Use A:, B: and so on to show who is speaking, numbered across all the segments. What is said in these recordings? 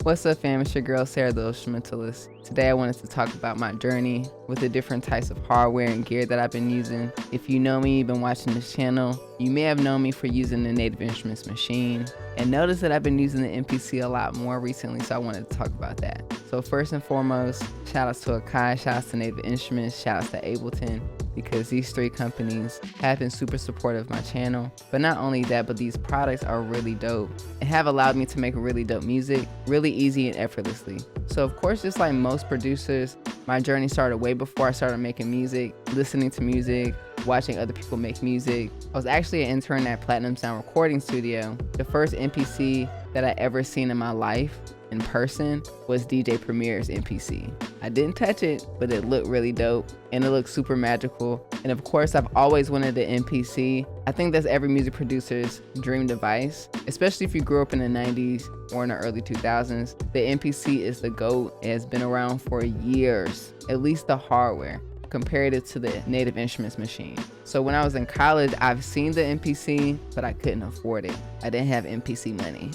A: What's up, fam? It's your girl Sarah, the Illstrumentalist. Today I wanted to talk about my journey with the different types of hardware and gear that I've been using. If you know me, you've been watching this channel, you may have known me for using the Native Instruments Maschine, and notice that I've been using the MPC a lot more recently, so I wanted to talk about that. So first and foremost, shout outs to Akai, shout outs to Native Instruments, shout outs to Ableton, because these three companies have been super supportive of my channel. But not only that, but these products are really dope and have allowed me to make really dope music really easy and effortlessly. So of course, just like most producers, my journey started way before I started making music, listening to music, watching other people make music. I was actually an intern at Platinum Sound Recording Studio. The first MPC that I ever seen in my life in person was DJ Premier's MPC. I didn't touch it, but it looked really dope and it looked super magical. And of course, I've always wanted an MPC. I think that's every music producer's dream device, especially if you grew up in the 90s or in the early 2000s. The MPC is the GOAT. It has been around for years, at least the hardware, compared it to the Native Instruments Maschine. So when I was in college, I've seen the MPC, but I couldn't afford it. I didn't have MPC money.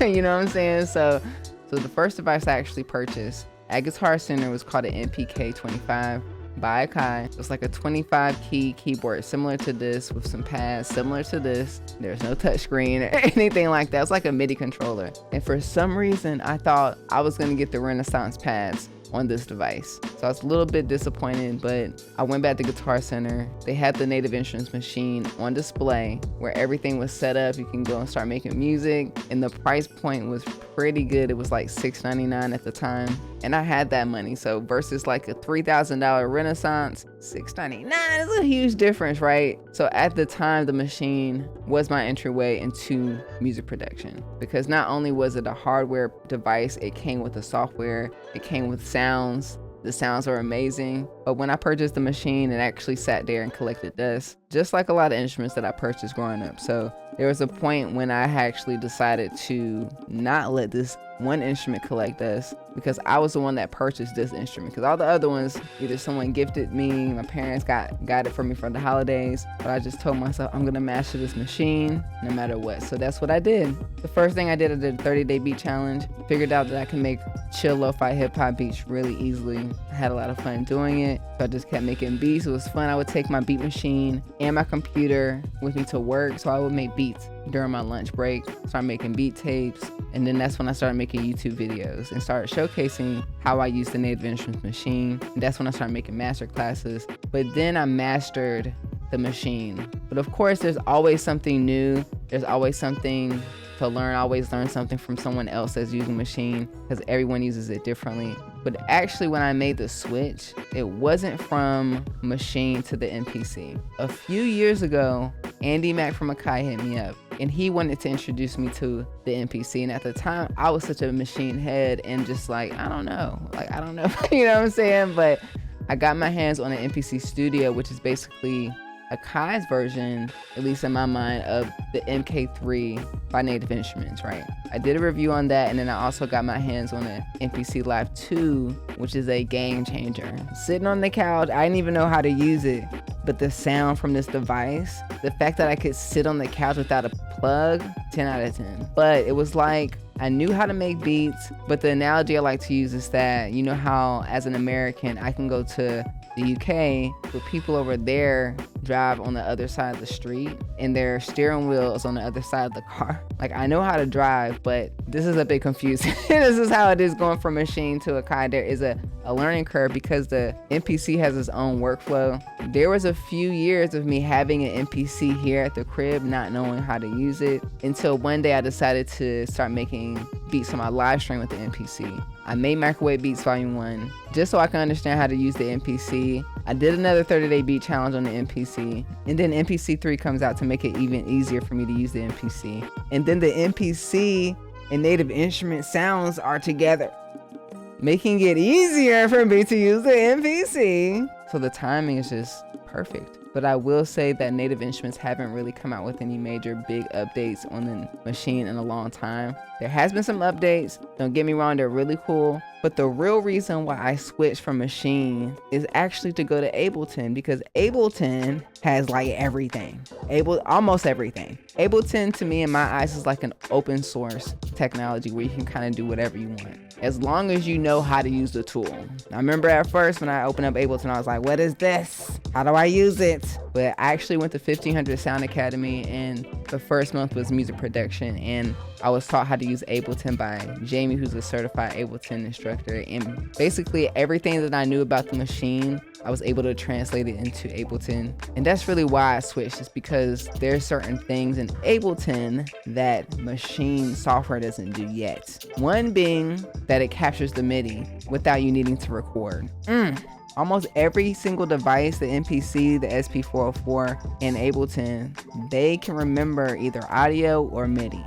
A: You know what I'm saying? So the first device I actually purchased at Guitar Center was called an MPK25 by Akai. It was like a 25 key keyboard similar to this with some pads similar to this. There's no touchscreen or anything like that. It's like a MIDI controller. And for some reason, I thought I was gonna get the Renaissance pads on this device. So I was a little bit disappointed, but I went back to Guitar Center. They had the Native Instruments Maschine on display where everything was set up. You can go and start making music, and the price point was pretty good. It was like $6.99 at the time, and I had that money. So versus like a $3,000 Renaissance, $6.99 is a huge difference, right? So at the time, the Maschine was my entryway into music production, because not only was it a hardware device, it came with the software, it came with sounds. The sounds are amazing. But when I purchased the Maschine, it actually sat there and collected dust, just like a lot of instruments that I purchased growing up. So there was a point when I actually decided to not let this one instrument collect dust, because I was the one that purchased this instrument. Because all the other ones, either someone gifted me, my parents got it for me for the holidays, but I just told myself I'm gonna master this Maschine no matter what. So that's what I did. The first thing I did a 30-day beat challenge. Figured out that I can make chill lo-fi hip-hop beats really easily. I had a lot of fun doing it, so I just kept making beats. It was fun. I would take my beat machine and my computer with me to work, so I would make beats during my lunch break, start making beat tapes, and then that's when I started making YouTube videos and started showcasing how I use the Native Instruments Maschine. And that's when I started making master classes. But then I mastered the Maschine. But of course, there's always something new. There's always something to learn. I always learn something from someone else that's using Maschine, because everyone uses it differently. But actually, when I made the switch, it wasn't from Maschine to the MPC. A few years ago, Andy Mack from Akai hit me up, and he wanted to introduce me to the MPC. And at the time, I was such a Maschine head and just like, I don't know, you know what I'm saying? But I got my hands on an MPC Studio, which is basically Akai's version, at least in my mind, of the MK3 by Native Instruments, right? I did a review on that, and then I also got my hands on the MPC Live 2, which is a game changer. Sitting on the couch, I didn't even know how to use it, but the sound from this device, the fact that I could sit on the couch without a plug, 10 out of 10. But it was like, I knew how to make beats, but the analogy I like to use is that, you know how as an American, I can go to the UK, but people over there drive on the other side of the street and their steering wheel is on the other side of the car. Like, I know how to drive, but this is a bit confusing. This is how it is going from Maschine to Akai. There is a learning curve because the MPC has its own workflow. There was a few years of me having an MPC here at the crib, not knowing how to use it, until one day I decided to start making beats on my live stream with the MPC. I made Microwave Beats Volume 1 just so I can understand how to use the MPC. I did another 30-day beat challenge on the MPC, and then MPC 3 comes out to make it even easier for me to use the MPC. And then the MPC and Native Instrument sounds are together, making it easier for me to use the MPC. So the timing is just perfect. But I will say that Native Instruments haven't really come out with any major big updates on the Maschine in a long time. There has been some updates, don't get me wrong, they're really cool, But the real reason why I switched from Maschine is actually to go to Ableton, because Ableton has like everything. Almost everything. Ableton to me in my eyes is like an open source technology where you can kind of do whatever you want, as long as you know how to use the tool. I remember at first when I opened up Ableton, I was like, what is this? How do I use it? But I actually went to 1500 Sound Academy, and the first month was music production, and I was taught how to use Ableton by Jamie, who's a certified Ableton instructor. And basically everything that I knew about the Maschine, I was able to translate it into Ableton. And that's really why I switched, is because there's certain things in Ableton that Maschine software doesn't do yet. One being that it captures the MIDI without you needing to record. Almost every single device, the MPC, the SP404, and Ableton, they can remember either audio or MIDI.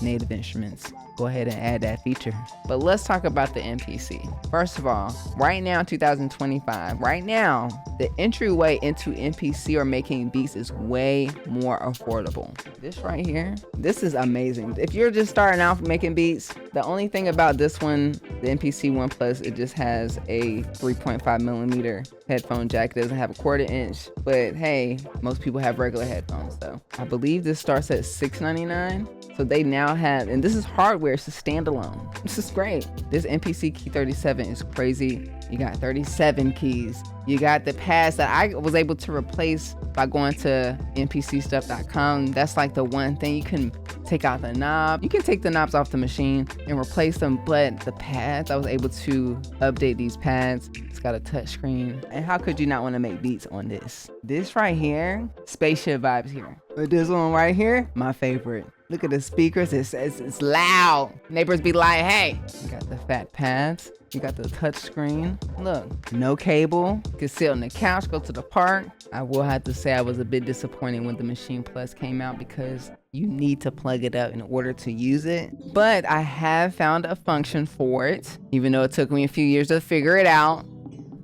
A: Native Instruments, go ahead and add that feature. But let's talk about the MPC. First of all, right now, 2025, right now, the entryway into MPC or making beats is way more affordable. This right here, this is amazing. If you're just starting out making beats, the only thing about this one, the MPC One Plus, it just has a 3.5 millimeter headphone jack. It doesn't have a 1/4 inch, but hey, most people have regular headphones. So I believe this starts at $699. So they now have, and this is hardware, it's a standalone. This is great. This MPC Key 37 is crazy. You got 37 keys. You got the pads that I was able to replace by going to mpcstuff.com. That's like the one thing. You can take out the knob. You can take the knobs off the Maschine and replace them, but the pads, I was able to update these pads. It's got a touch screen. And how could you not want to make beats on this? This right here, spaceship vibes here. But this one right here, my favorite. Look at the speakers, it's loud. Neighbors be like, hey. You got the fat pads. You got the touch screen. Look, no cable. You can sit on the couch, go to the park. I will have to say I was a bit disappointed when the Maschine Plus came out, because you need to plug it up in order to use it. But I have found a function for it, even though it took me a few years to figure it out.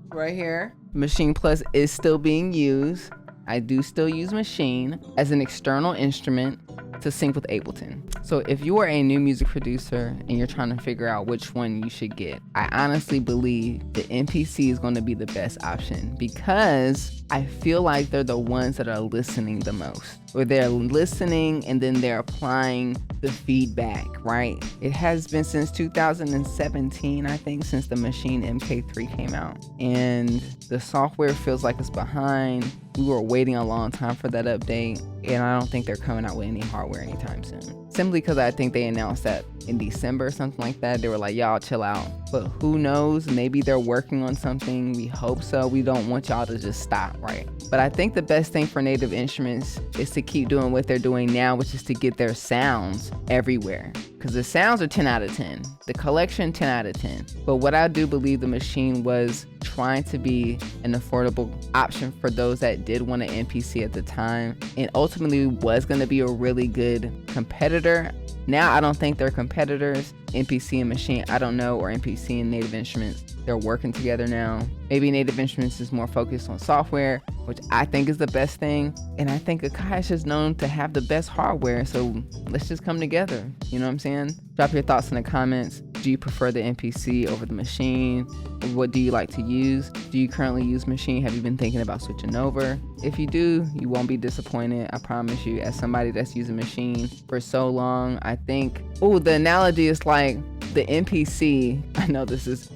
A: Right here, Maschine Plus is still being used. I do still use Maschine as an external instrument to sync with Ableton. So if you are a new music producer and you're trying to figure out which one you should get, I honestly believe the MPC is going to be the best option, because I feel like they're the ones that are listening the most, or they're listening and then they're applying the feedback, right? It has been since 2017, I think, since the Maschine MK3 came out, and the software feels like it's behind. We were waiting a long time for that update, and I don't think they're coming out with any hardware anytime soon. Simply because I think they announced that in December or something like that. They were like, y'all chill out. But who knows? Maybe they're working on something. We hope so. We don't want y'all to just stop, right? But I think the best thing for Native Instruments is to keep doing what they're doing now, which is to get their sounds everywhere. Because the sounds are 10 out of 10. The collection, 10 out of 10. But what I do believe the Maschine was trying to be an affordable option for those that did want an MPC at the time, and ultimately was going to be a really good competitor. Now I don't think they're competitors. MPC and Maschine, I don't know, or MPC and Native Instruments, they're working together now. Maybe Native Instruments is more focused on software, which I think is the best thing. And I think Akash is known to have the best hardware, so let's just come together. You know what I'm saying? Drop your thoughts in the comments. Do you prefer the MPC over the Maschine? What do you like to use? Do you currently use Maschine? Have you been thinking about switching over? If you do, you won't be disappointed. I promise you. As somebody that's using Maschine for so long, I think, the analogy is like the MPC. I know this is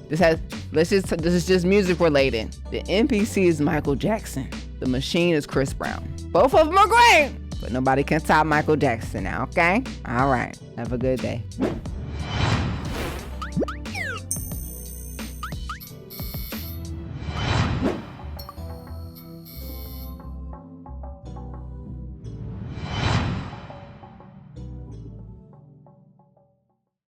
A: just music related. The MPC is Michael Jackson. The Maschine is Chris Brown. Both of them are great, but nobody can top Michael Jackson now, okay? All right. Have a good day.